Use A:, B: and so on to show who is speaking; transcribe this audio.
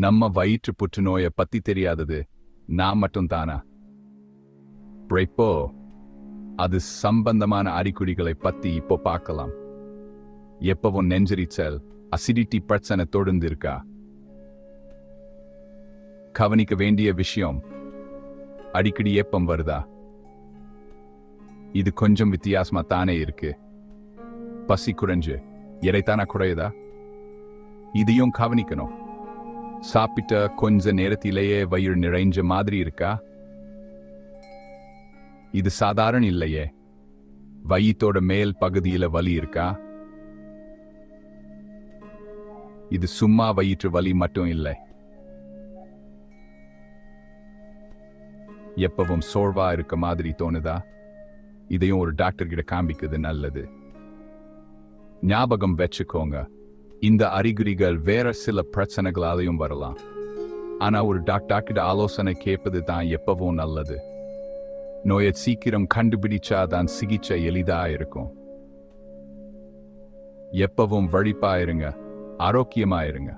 A: நம்ம வயிற்று புற்றுநோயை பத்தி தெரியாதது நான் மட்டும் தானா? இப்போ அது சம்பந்தமான அறிகுறிகளை பத்தி இப்போ பார்க்கலாம். எப்பவும் நெஞ்சரிச்சல், அசிடிட்டி பிரச்சனை தொடர்ந்து இருக்கா? கவனிக்க வேண்டிய விஷயம், அடிக்கடி ஏப்பம் வருதா? இது கொஞ்சம் வித்தியாசமா தானே இருக்கு. பசி குறைஞ்சு எடைத்தானா குறையுதா? இதையும் கவனிக்கணும். சாப்பிட்ட கொஞ்ச நேரத்திலேயே வயிறு நிறைஞ்ச மாதிரி இருக்கா? இது சாதாரண இல்லையே. வயிற்றோட மேல் பகுதியில வலி இருக்கா? இது சும்மா வயிற்று வலி மட்டும் இல்லை. எப்பவும் சோர்வா இருக்க மாதிரி தோணுதா? இதையும் ஒரு டாக்டர் கிட்ட காண்பிக்கிறது நல்லது. ஞாபகம் வச்சுக்கோங்க, இந்த அறிகுறிகள் வேற சில பிரச்சனைகளாலையும் வரலாம். ஆனா ஒரு டாக்டர் கிட்ட ஆலோசனை கேட்பது தான் எப்பவும் நல்லது. நோயை சீக்கிரம் கண்டுபிடிச்சாதான் சிகிச்சை எளிதா இருக்கும். எப்பவும் வழிப்பா இருங்க, ஆரோக்கியமா இருங்க.